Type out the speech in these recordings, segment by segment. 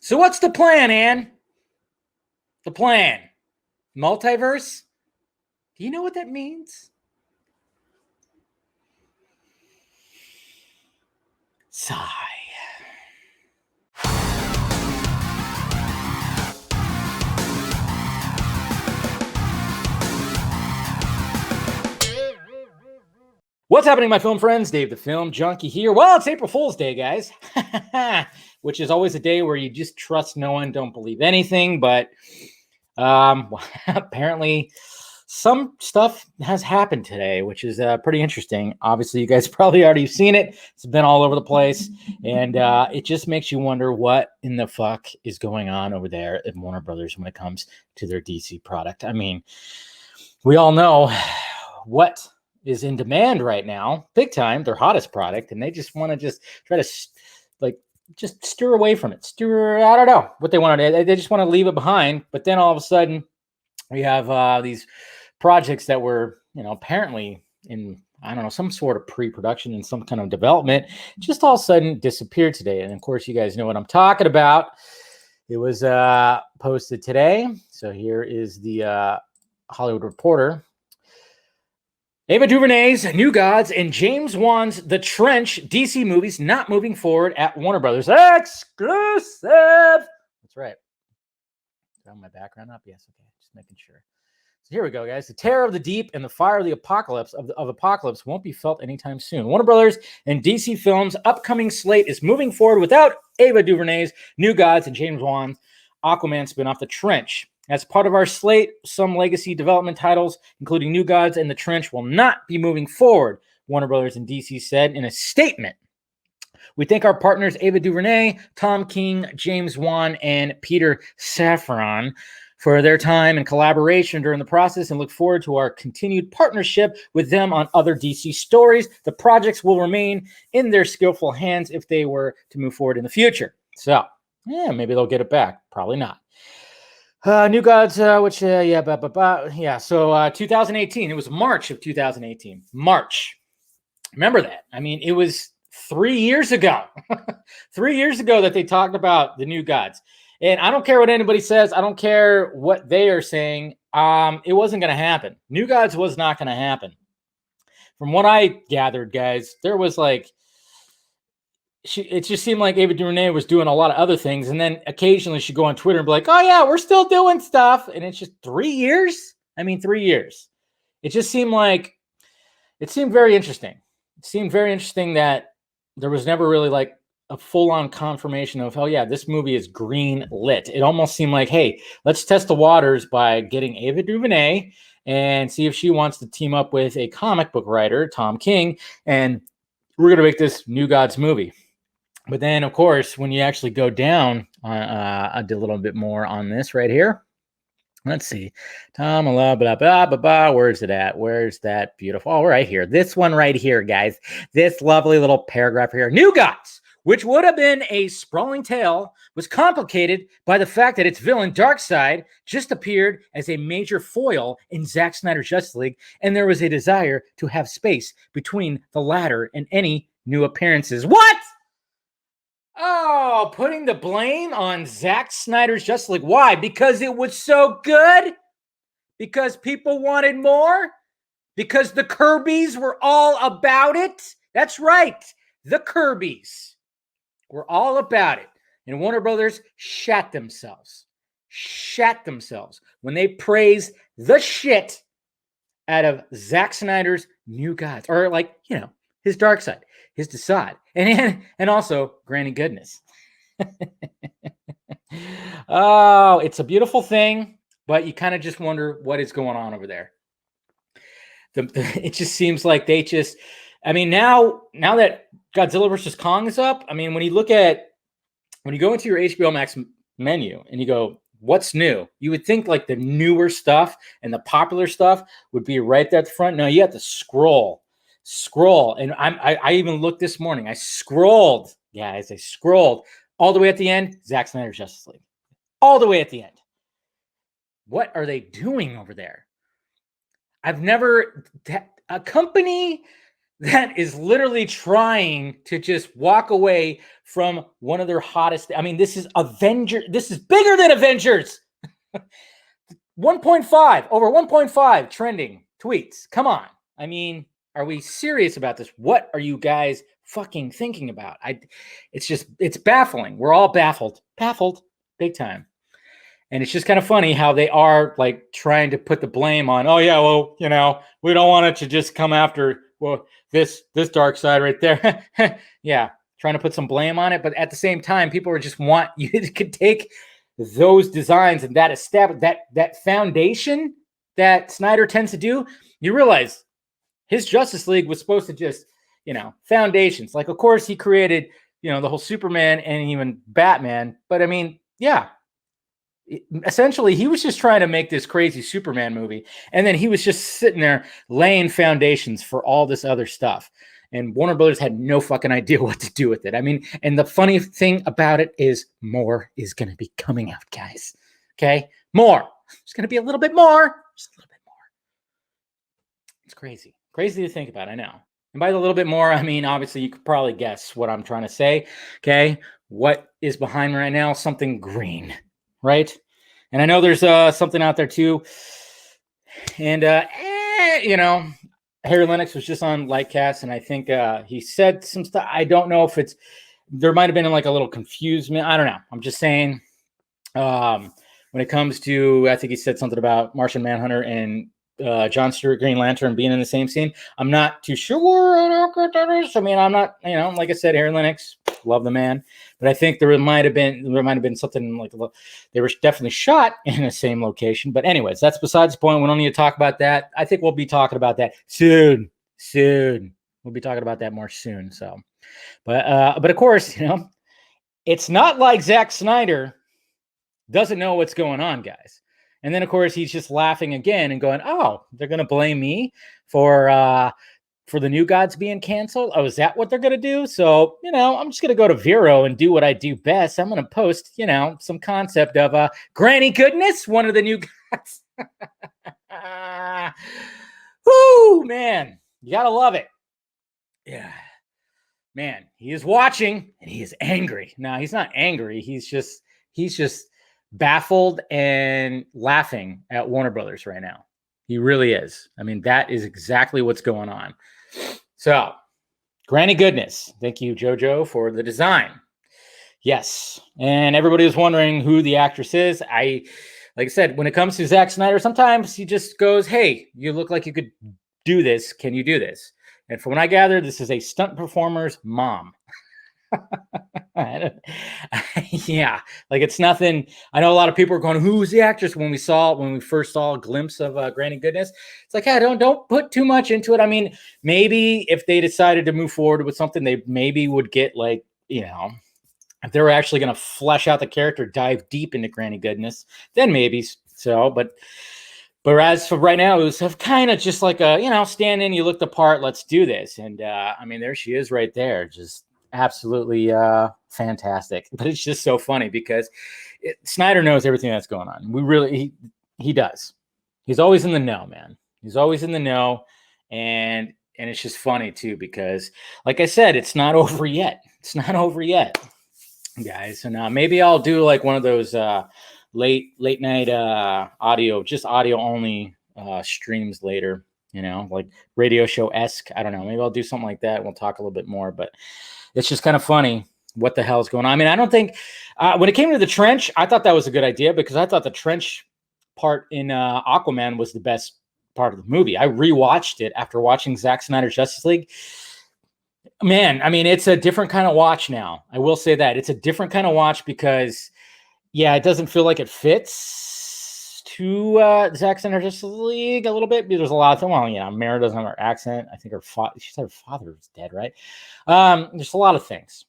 So what's the plan, Ann? The plan? Multiverse? Do you know what that means? Sigh. What's happening, my film friends? Dave the Film Junkie here. Well, it's April Fool's Day, guys, which is always a day where you just trust no one, don't believe anything. But apparently some stuff has happened today, which is pretty interesting. Obviously, you guys probably already seen it. It's been all over the place. And it just makes you wonder what in the fuck is going on over there at Warner Brothers when it comes to their DC product. I mean, we all know what is in demand right now, big time, their hottest product, and they just want to just try to just steer away from it. I don't know what they want to do. They just want to leave it behind. But then all of a sudden, we have these projects that were, apparently in, I don't know, some sort of pre-production and some kind of development, just all of a sudden disappeared today. And of course, you guys know what I'm talking about. It was posted today. So here is the Hollywood Reporter. Ava DuVernay's New Gods and James Wan's The Trench DC movies not moving forward at Warner Brothers. Exclusive! That's right. Is my background up? Yes, okay. Just making sure. So here we go, guys. The terror of the deep and the fire of the apocalypse of Apocalypse won't be felt anytime soon. Warner Brothers and DC Films' upcoming slate is moving forward without Ava DuVernay's New Gods and James Wan's Aquaman spinoff, The Trench. As part of our slate, some legacy development titles, including New Gods and The Trench, will not be moving forward, Warner Brothers and DC said in a statement. We thank our partners Ava DuVernay, Tom King, James Wan, and Peter Safran for their time and collaboration during the process and look forward to our continued partnership with them on other DC stories. The projects will remain in their skillful hands if they were to move forward in the future. So, maybe they'll get it back. Probably not. New Gods, So 2018. It was March of 2018. March. Remember that? I mean, it was 3 years ago. 3 years ago that they talked about the New Gods. And I don't care what anybody says. I don't care what they are saying. It wasn't going to happen. New Gods was not going to happen. From what I gathered, guys, there was it just seemed like Ava DuVernay was doing a lot of other things. And then occasionally she'd go on Twitter and be like, oh yeah, we're still doing stuff. And it's just 3 years. I mean, 3 years. It just seemed very interesting. It seemed very interesting that there was never really a full-on confirmation of, oh yeah, this movie is green lit. It almost seemed like, hey, let's test the waters by getting Ava DuVernay and see if she wants to team up with a comic book writer, Tom King, and we're going to make this New Gods movie. But then, of course, when you actually go down a little bit more on this right here, let's see. Tom, blah, blah, blah, blah, blah. Where's it at? Where's that beautiful? Oh, right here. This one right here, guys. This lovely little paragraph here. New Gods, which would have been a sprawling tale, was complicated by the fact that its villain, Darkseid, just appeared as a major foil in Zack Snyder's Justice League, and there was a desire to have space between the latter and any new appearances. What? Oh, putting the blame on Zack Snyder's Justice League. Why? Because it was so good? Because people wanted more? Because the Kirbys were all about it? That's right. The Kirbys were all about it. And Warner Brothers shat themselves when they praised the shit out of Zack Snyder's New Gods, or his Darkseid, his Desaad, and also Granny Goodness. Oh, it's a beautiful thing, but you kind of just wonder what is going on over there. It just seems like now that Godzilla vs. Kong is up, I mean, when you go into your HBO Max menu and you go, what's new? You would think the newer stuff and the popular stuff would be right there at the front. No, you have to scroll. And I even looked this morning. I scrolled, guys. I scrolled all the way at the end. Zack Snyder's Justice League. All the way at the end. What are they doing over there? A company that is literally trying to just walk away from one of their hottest. I mean, this is Avengers. This is bigger than Avengers. 1.5 over 1.5 trending tweets. Come on. I mean, are we serious about this? What are you guys fucking thinking about? It's baffling. We're all baffled big time. And it's just kind of funny how they are like trying to put the blame on, oh yeah, well, you know, we don't want it to just come after, well, this dark side right there. Yeah, trying to put some blame on it. But at the same time, people are just want you to take those designs and that foundation that Snyder tends to do. You realize his Justice League was supposed to just, you know, foundations. Like, of course, he created, you know, the whole Superman and even Batman. But I mean, yeah, essentially he was just trying to make this crazy Superman movie, and then he was just sitting there laying foundations for all this other stuff, and Warner Brothers had no fucking idea what to do with it. I mean, and the funny thing about it is more is going to be coming out, guys. Okay, more. It's going to be a little bit more, just a little bit more. It's crazy to think about. I know. And by the little bit more, I mean, obviously you could probably guess what I'm trying to say. Okay, what is behind me right now? Something green, right? And I know there's something out there too. And, you know, Harry Lennox was just on Lightcast, and I think he said some stuff. I don't know if there might have been like a little confusement. I don't know. I'm just saying when it comes to, I think he said something about Martian Manhunter and John Stewart Green Lantern being in the same scene. I'm not too sure. I mean, I'm not, you know, like I said, Harry Lennox, love the man, but I think there might have been something like they were definitely shot in the same location. But anyways, that's besides the point. We don't need to talk about that. I think we'll be talking about that soon. We'll be talking about that more soon. So, but of course, you know, it's not like Zack Snyder doesn't know what's going on, guys. And then, of course, he's just laughing again and going, oh, they're going to blame me for the New Gods being canceled. Oh, is that what they're going to do? So, you know, I'm just going to go to Vero and do what I do best. I'm going to post, you know, some concept of Granny Goodness, one of the New Gods. Whoo, man. You got to love it. Yeah. Man, he is watching and he is angry. No, he's not angry. He's just baffled and laughing at Warner Brothers right now. He really is. I mean, that is exactly what's going on. So, Granny Goodness. Thank you, JoJo, for the design. Yes. And everybody was wondering who the actress is. Like I said, when it comes to Zack Snyder, sometimes he just goes, hey, you look like you could do this. Can you do this? And from what I gather, this is a stunt performer's mom. Yeah, like it's nothing. I know a lot of people are going, who's the actress? When we first saw a glimpse of Granny Goodness, it's like, yeah, don't put too much into it. I mean, maybe if they decided to move forward with something, they maybe would get, like, you know, if they were actually going to flesh out the character, dive deep into Granny Goodness, then maybe so. But as for right now, it was kind of just like a, you know, stand in, you look the part, let's do this. And I mean, there she is right there, just absolutely fantastic. But it's just so funny because Snyder knows everything that's going on. He does. He's always in the know, man. He's always in the know. And it's just funny too, because like I said, it's not over yet. It's not over yet, guys. So now maybe I'll do like one of those late night audio only streams later, you know, like radio show-esque. I don't know. Maybe I'll do something like that. We'll talk a little bit more, but it's just kind of funny what the hell's going on. I mean, I don't think when it came to the trench, I thought that was a good idea, because I thought the trench part in Aquaman was the best part of the movie. I rewatched it after watching Zack Snyder's Justice League. Man, I mean, it's a different kind of watch now. I will say that. It's a different kind of watch because, yeah, it doesn't feel like it fits to Zack Snyder's Justice League a little bit. There's a lot of things. Well, you know, Mara doesn't have her accent. I think she said her father is dead, right? There's a lot of things.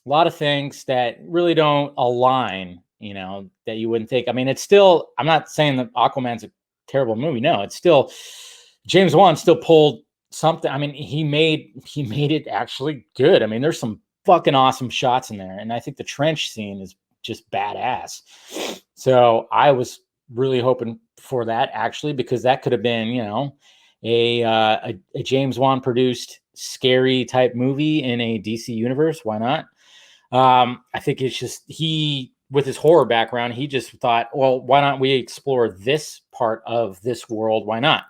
A lot of things that really don't align, you know, that you wouldn't think. I mean, it's still, I'm not saying that Aquaman's a terrible movie. No, it's still, James Wan still pulled something. I mean, he made it actually good. I mean, there's some fucking awesome shots in there. And I think the trench scene is just badass. So I was really hoping for that, actually, because that could have been, you know, a James Wan produced scary type movie in a DC universe. Why not? I think it's just with his horror background, he just thought, well, why not we explore this part of this world? Why not?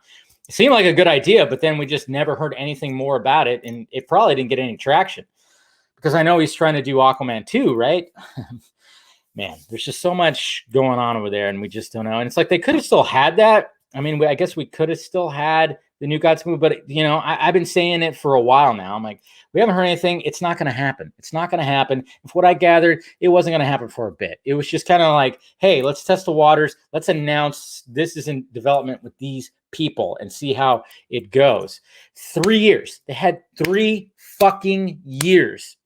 It seemed like a good idea, but then we just never heard anything more about it, and it probably didn't get any traction because I know he's trying to do Aquaman 2, right? Man, there's just so much going on over there, and we just don't know. And it's like they could have still had that. I mean, I guess we could have still had the New Gods movie, but I've been saying it for a while now. I'm like, we haven't heard anything. It's not going to happen. It's not going to happen. From what I gathered, it wasn't going to happen for a bit. It was just kind of like, hey, let's test the waters. Let's announce this is in development with these people and see how it goes. 3 years. They had 3 fucking years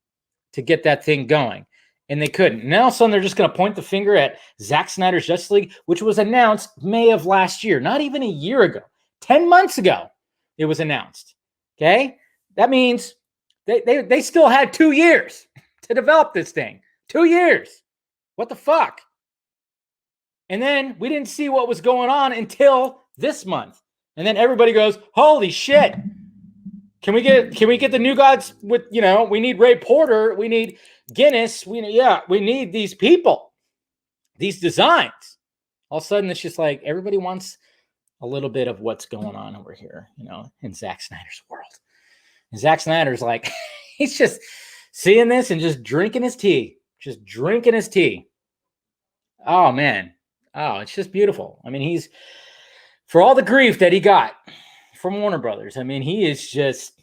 to get that thing going, and they couldn't. Now all of a sudden they're just going to point the finger at Zack Snyder's Justice League, which was announced May of last year, not even a year ago. 10 months ago, it was announced. Okay? That means they still had 2 years to develop this thing. 2 years. What the fuck? And then we didn't see what was going on until this month. And then everybody goes, holy shit. Can we get the New Gods with, we need Ray Porter, we need Guinness, we need these people, these designs. All of a sudden it's just like everybody wants a little bit of what's going on over here, in Zack Snyder's world. And Zack Snyder's like, he's just seeing this and just drinking his tea. Oh, man. Oh, it's just beautiful. I mean, for all the grief that he got from Warner Brothers, I mean, he is just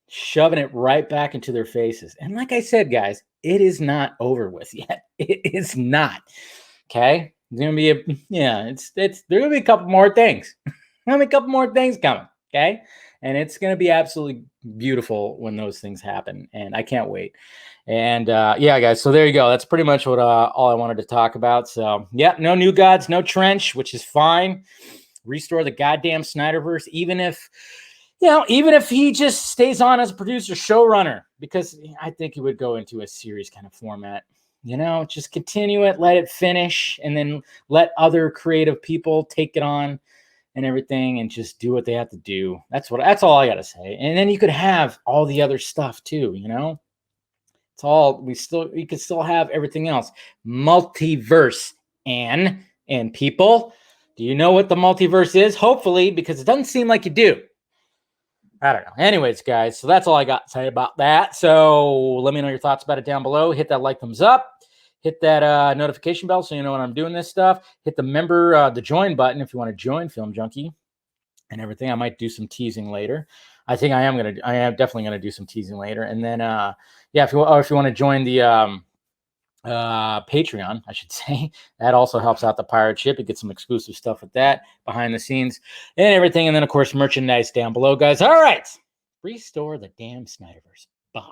shoving it right back into their faces. And like I said, guys, it is not over with yet. It is not. Okay? There's gonna be there's gonna be a couple more things. A couple more things coming, okay? And it's gonna be absolutely beautiful when those things happen, and I can't wait. And guys, so there you go. That's pretty much what all I wanted to talk about. So no New Gods, no Trench, which is fine. Restore the goddamn Snyderverse, even if he just stays on as a producer, showrunner, because I think he would go into a series kind of format. Just continue it, let it finish, and then let other creative people take it on and everything and just do what they have to do. That's all I got to say. And then you could have all the other stuff too, It's all, we could still have everything else. Multiverse and people, do you know what the multiverse is? Hopefully, because it doesn't seem like you do. I don't know. Anyways, guys, so that's all I got to say about that. So let me know your thoughts about it down below. Hit that like, thumbs up. Hit that notification bell so you know when I'm doing this stuff. Hit the join button if you want to join Film Junkie and everything. I might do some teasing later. I think I am definitely gonna do some teasing later. And then if you want to join the Patreon, I should say, that also helps out the pirate ship. You get some exclusive stuff with that behind the scenes and everything. And then of course merchandise down below, guys. All right, restore the damn Snyderverse. Bye.